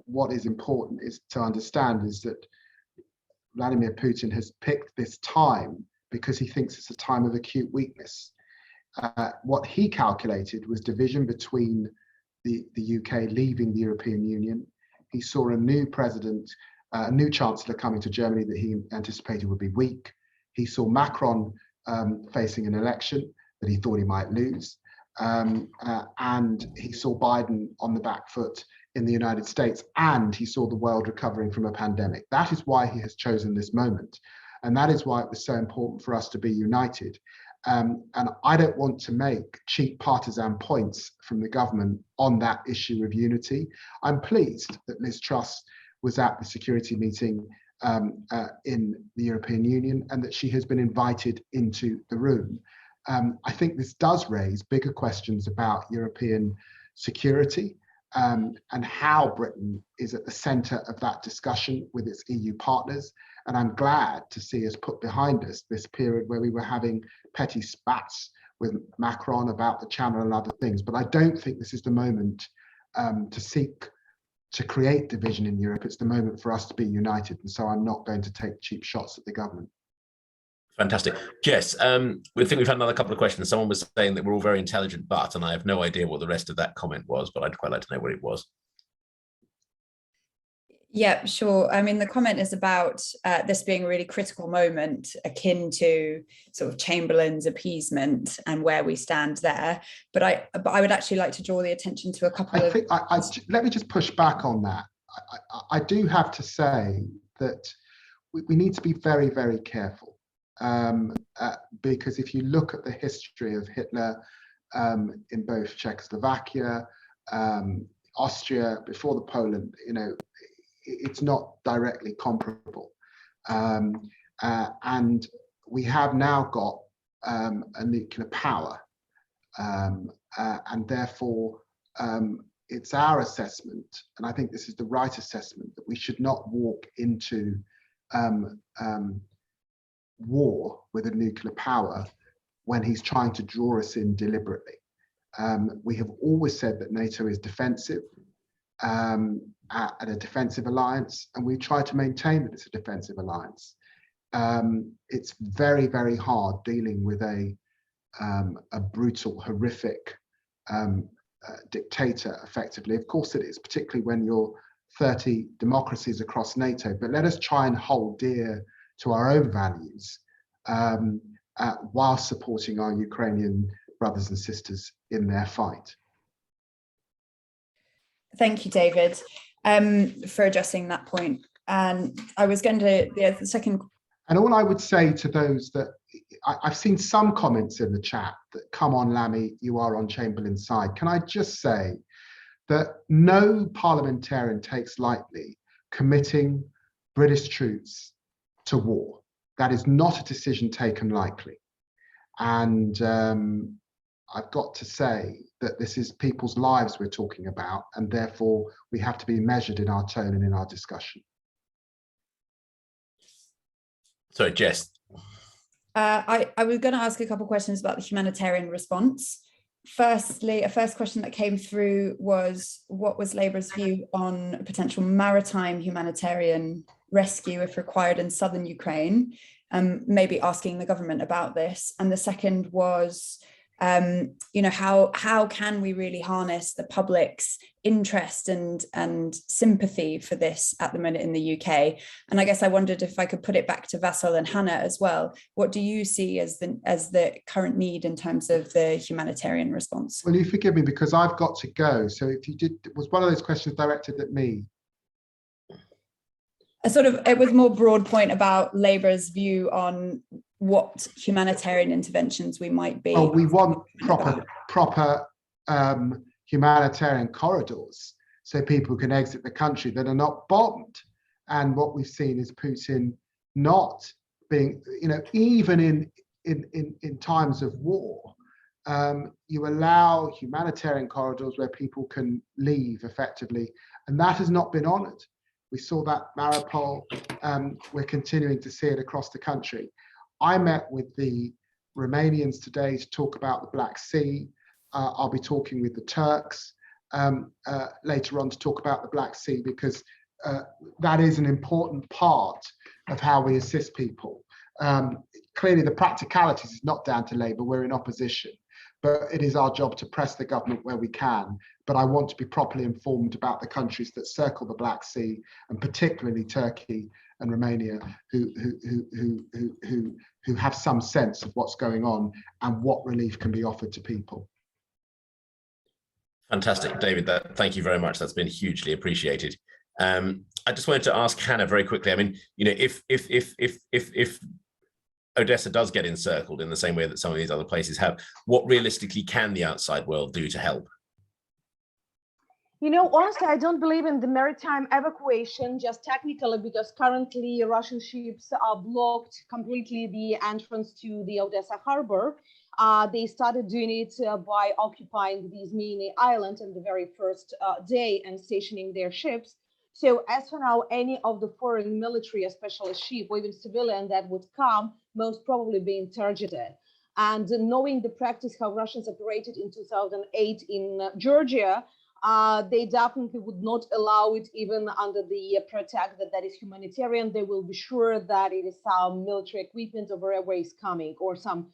what is important is to understand is that Vladimir Putin has picked this time because he thinks it's a time of acute weakness. What he calculated was division between the UK leaving the European Union. He saw a new president, a new chancellor coming to Germany that he anticipated would be weak. He saw Macron facing an election that he thought he might lose. And he saw Biden on the back foot in the United States, and he saw the world recovering from a pandemic. That is why he has chosen this moment. And that is why it was so important for us to be united. And I don't want to make cheap partisan points from the government on that issue of unity. I'm pleased that Liz Truss was at the security meeting in the European Union, and that she has been invited into the room. I think this does raise bigger questions about European security and how Britain is at the centre of that discussion with its EU partners. And I'm glad to see us put behind us this period where we were having petty spats with Macron about the Channel and other things. But I don't think this is the moment to seek to create division in Europe. It's the moment for us to be united. And so I'm not going to take cheap shots at the government. Fantastic. Jess, we think we've had another couple of questions. Someone was saying that we're all very intelligent, and I have no idea what the rest of that comment was, but I'd quite like to know what it was. Yeah, sure. I mean, the comment is about this being a really critical moment, akin to sort of Chamberlain's appeasement and where we stand there. But I would actually like to draw the attention to a couple of... Let me just push back on that. I do have to say that we need to be very, very careful. Because if you look at the history of Hitler in both Czechoslovakia, Austria, before the Poland, it's not directly comparable. And we have now got a nuclear power. And therefore, it's our assessment, and I think this is the right assessment, that we should not walk into war with a nuclear power when he's trying to draw us in deliberately. We have always said that NATO is defensive, at a defensive alliance, and we try to maintain that it's a defensive alliance. It's very, very hard dealing with a brutal, horrific dictator, effectively. Of course it is, particularly when you're 30 democracies across NATO, but let us try and hold dear to our own values while supporting our Ukrainian brothers and sisters in their fight. Thank you, David, for addressing that point. And I was going to, the second. And all I would say to those that, I've seen some comments in the chat that, come on, Lammy, you are on Chamberlain's side. Can I just say that no parliamentarian takes lightly committing British troops to war. That is not a decision taken lightly. And I've got to say that this is people's lives we're talking about, and therefore we have to be measured in our tone and in our discussion. Sorry, Jess. I was going to ask a couple of questions about the humanitarian response. Firstly, a first question that came through was, what was Labour's view on a potential maritime humanitarian rescue if required in southern Ukraine? Maybe asking the government about this. And the second was, how can we really harness the public's interest and sympathy for this at the minute in the UK? And I guess I wondered if I could put it back to Vasyl and Hanna as well. What do you see as the current need in terms of the humanitarian response? Well, you forgive me because I've got to go. So if you did, was one of those questions directed at me? It was more broad point about Labour's view on what humanitarian interventions we might be. Oh, we want proper humanitarian corridors so people can exit the country that are not bombed. And what we've seen is Putin not being, even in times of war, you allow humanitarian corridors where people can leave effectively, and that has not been honoured. We saw that Mariupol, we're continuing to see it across the country. I met with the Romanians today to talk about the Black Sea. I'll be talking with the Turks later on to talk about the Black Sea, because that is an important part of how we assist people. Clearly the practicalities is not down to Labour, we're in opposition. but it is our job to press the government where we can. But I want to be properly informed about the countries that circle the Black Sea, and particularly Turkey and Romania, who have some sense of what's going on and what relief can be offered to people. Fantastic, David. Thank you very much. That's been hugely appreciated. I just wanted to ask Hanna very quickly. I mean, you know, if Odessa does get encircled in the same way that some of these other places have, what realistically can the outside world do to help? You know, honestly, I don't believe in the maritime evacuation, just technically, because currently Russian ships are blocked completely the entrance to the Odessa harbor. They started doing it by occupying these mini islands on the very first day and stationing their ships. So as for now, any of the foreign military, especially ship or even civilian that would come, most probably being targeted. And knowing the practice, how Russians operated in 2008 in Georgia, they definitely would not allow it even under the pretext that that is humanitarian. They will be sure that it is some military equipment or wherever is coming, or some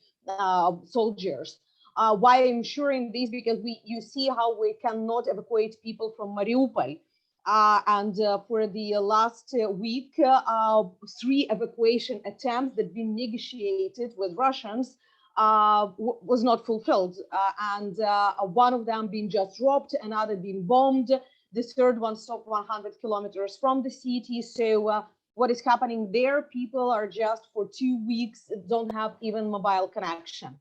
soldiers. Why I'm ensuring this? Because you see how we cannot evacuate people from Mariupol. And for the last week, 3 evacuation attempts that been negotiated with Russians was not fulfilled, and one of them being just dropped, another being bombed, the third one stopped 100 kilometers from the city. So what is happening there? People are just for 2 weeks don't have even mobile connection,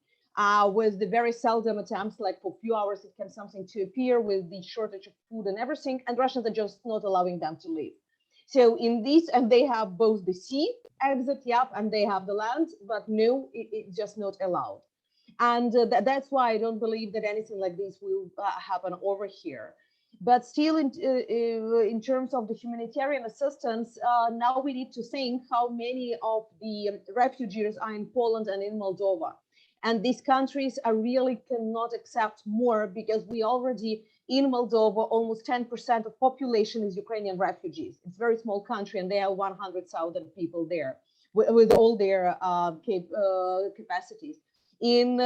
with the very seldom attempts, like for a few hours it can something to appear, with the shortage of food and everything, and Russians are just not allowing them to leave. So in this, and they have both the sea exit, yep, and they have the land, but no, it's just not allowed. And that's why I don't believe that anything like this will happen over here. But still, in terms of the humanitarian assistance, now we need to think how many of the refugees are in Poland and in Moldova. And these countries really cannot accept more, because we already, in Moldova, almost 10% of population is Ukrainian refugees. It's a very small country, and they have 100,000 people there with all their capacities. In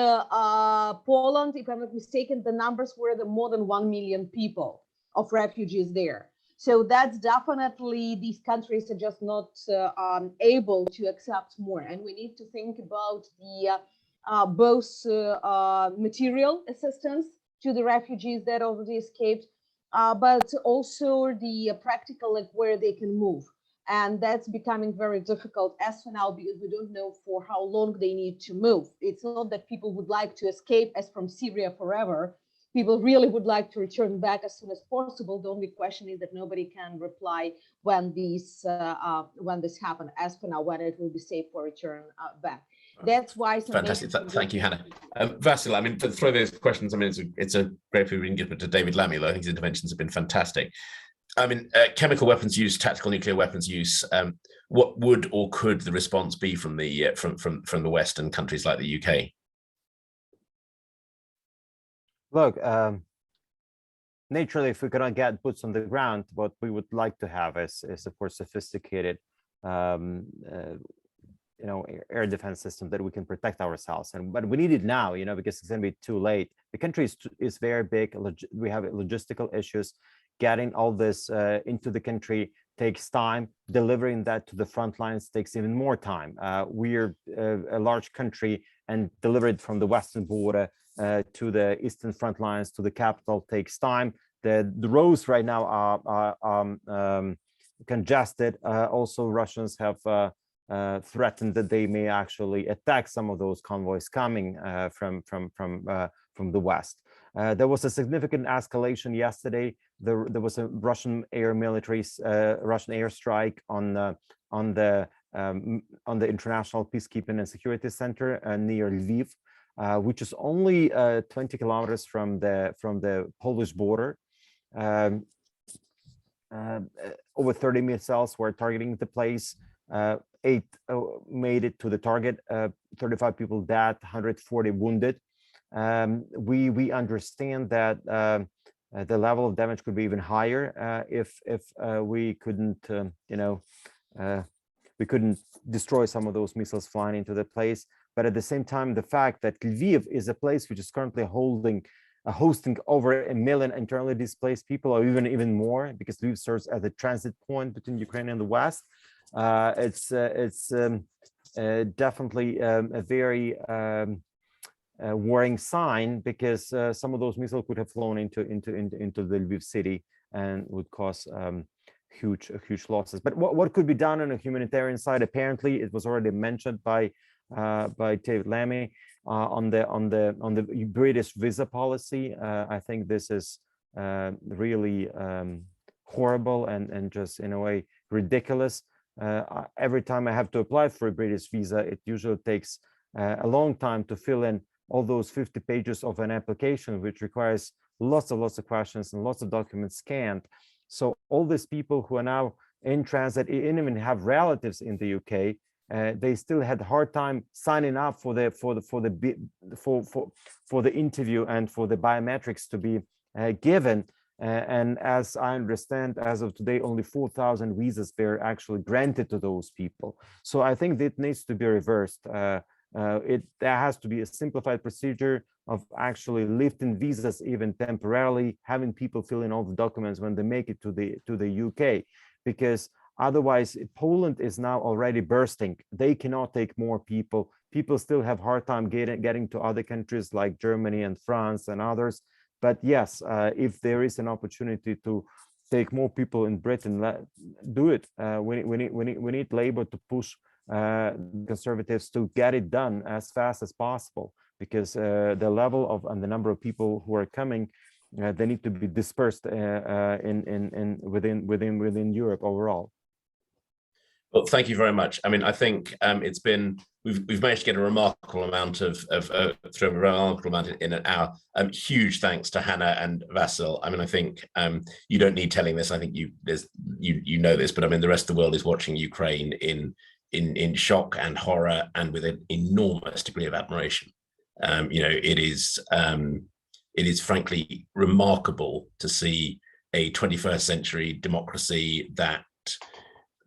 Poland, if I'm not mistaken, the numbers were more than 1 million people of refugees there. So that's definitely, these countries are just not able to accept more. And we need to think about the both material assistance to the refugees that already escaped, but also the practical, like where they can move. And that's becoming very difficult as for now, because we don't know for how long they need to move. It's not that people would like to escape as from Syria forever. People really would like to return back as soon as possible. The only question is that nobody can reply when this happens, as for now, when it will be safe for return back. That's why. Fantastic. Thank you, Hanna. Vasyl, I mean, to throw those questions, I mean, it's a great thing we can give it to David Lammy. I think his interventions have been fantastic. I mean, chemical weapons use, tactical nuclear weapons use. What would or could the response be from the West and countries like the UK? Look, naturally, if we cannot get boots on the ground, what we would like to have is of course sophisticated, air defense system that we can protect ourselves. But we need it now, because it's going to be too late. The country is very big. We have logistical issues. Getting all this into the country takes time. Delivering that to the front lines takes even more time. We're a large country, and delivered from the western border to the eastern front lines to the capital takes time. The roads right now are congested. Also, Russians have threatened that they may actually attack some of those convoys coming from the west. There was a significant escalation yesterday. There was a Russian Russian airstrike on the International Peacekeeping and Security Center near Lviv, which is only 20 kilometers from the Polish border. Over 30 missiles were targeting the place. 8 made it to the target. 35 people dead, 140 wounded. We understand that the level of damage could be even higher if we couldn't, we couldn't destroy some of those missiles flying into the place. But at the same time, the fact that Lviv is a place which is currently hosting over 1 million internally displaced people, or even more, because Lviv serves as a transit point between Ukraine and the West. It's definitely a very worrying sign, because some of those missiles could have flown into the Lviv city and would cause huge losses. But what could be done on a humanitarian side? Apparently, it was already mentioned by David Lammy on the British visa policy. I think this is really horrible and just in a way ridiculous. Every time I have to apply for a British visa, it usually takes a long time to fill in all those 50 pages of an application, which requires lots of questions and lots of documents scanned. So all these people who are now in transit, even have relatives in the UK, they still had a hard time signing up for the interview and for the biometrics to be given. And as I understand, as of today, only 4,000 visas were actually granted to those people. So I think that needs to be reversed. There has to be a simplified procedure of actually lifting visas even temporarily, having people fill in all the documents when they make it to the UK, because otherwise Poland is now already bursting. They cannot take more people. People still have a hard time getting to other countries like Germany and France and others. But yes, if there is an opportunity to take more people in Britain, do it. We need Labour to push Conservatives to get it done as fast as possible, because the level of and the number of people who are coming, they need to be dispersed within Europe overall. Well, thank you very much. I mean, I think it's been we've managed to get a remarkable amount through a remarkable amount in an hour. Huge thanks to Hanna and Vasyl. I mean, I think you don't need telling this. I think you know this, but I mean, the rest of the world is watching Ukraine in shock and horror and with an enormous degree of admiration. It is frankly remarkable to see a 21st century democracy that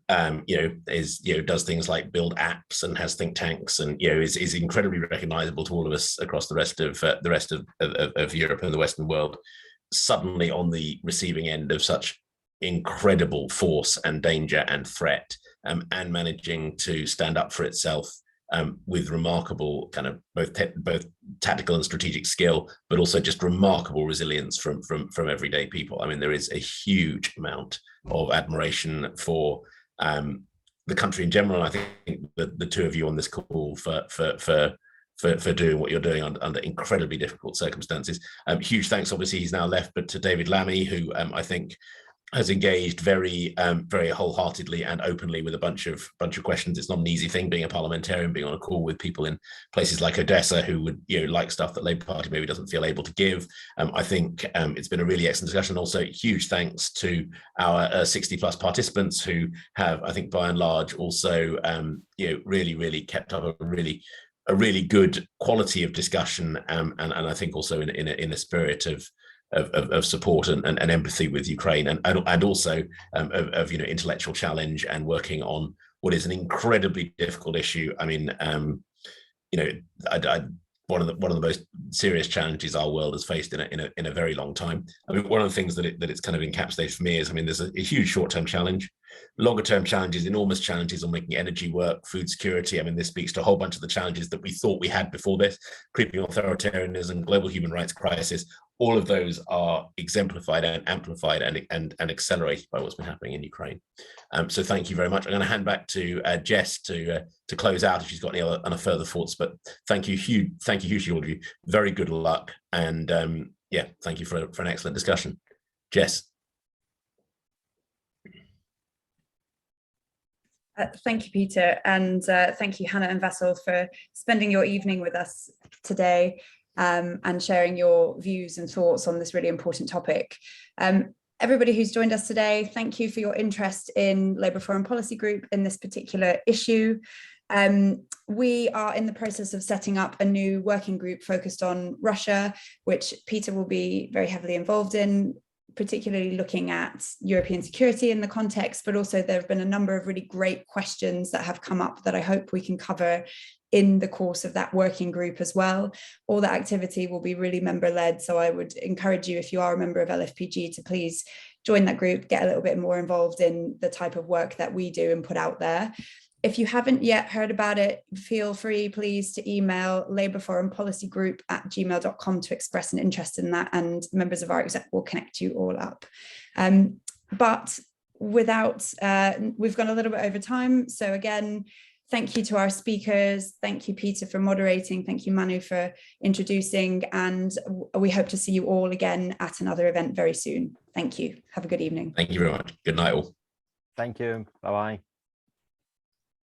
does things like build apps and has think tanks and is incredibly recognizable to all of us across the rest of Europe and the Western world, suddenly on the receiving end of such incredible force and danger and threat, and managing to stand up for itself with remarkable kind of both tactical and strategic skill, but also just remarkable resilience from everyday people. I mean, there is a huge amount of admiration for the country in general. I think the two of you on this call for doing what you're doing under incredibly difficult circumstances. Huge thanks. Obviously, he's now left, but to David Lammy, who I think has engaged very wholeheartedly and openly with a bunch of questions. It's not an easy thing being a parliamentarian, being on a call with people in places like Odessa who would like stuff that Labour Party maybe doesn't feel able to give. I think it's been a really excellent discussion. Also, huge thanks to our 60+ participants who have, I think, by and large, also really kept up a really good quality of discussion, and I think also in a spirit of support and empathy with Ukraine, and also of intellectual challenge and working on what is an incredibly difficult issue. I mean, one of the most serious challenges our world has faced in a very long time. I mean, one of the things that it's kind of encapsulated for me is, I mean, there's a huge short-term challenge, longer-term challenges, enormous challenges on making energy work, food security. I mean, this speaks to a whole bunch of the challenges that we thought we had before this: creeping authoritarianism, global human rights crisis. All of those are exemplified and amplified and accelerated by what's been happening in Ukraine. So thank you very much. I'm going to hand back to Jess to close out if she's got any further thoughts. But thank you hugely, all of you. Very good luck, and thank you for an excellent discussion, Jess. Thank you, Peter, and thank you, Hanna and Vasyl, for spending your evening with us today. And sharing your views and thoughts on this really important topic. Everybody who's joined us today, thank you for your interest in Labour Foreign Policy Group in this particular issue. We are in the process of setting up a new working group focused on Russia, which Peter will be very heavily involved in, particularly looking at European security in the context, but also there have been a number of really great questions that have come up that I hope we can cover in the course of that working group as well. All that activity will be really member-led, so I would encourage you, if you are a member of LFPG, to please join that group, get a little bit more involved in the type of work that we do and put out there. If you haven't yet heard about it, feel free, please, to email labourforeignpolicygroup@gmail.com to express an interest in that, and members of our exec will connect you all up. But without, we've gone a little bit over time. So again, thank you to our speakers. Thank you, Peter, for moderating. Thank you, Manu, for introducing. And we hope to see you all again at another event very soon. Thank you. Have a good evening. Thank you very much. Good night, all. Thank you. Bye-bye.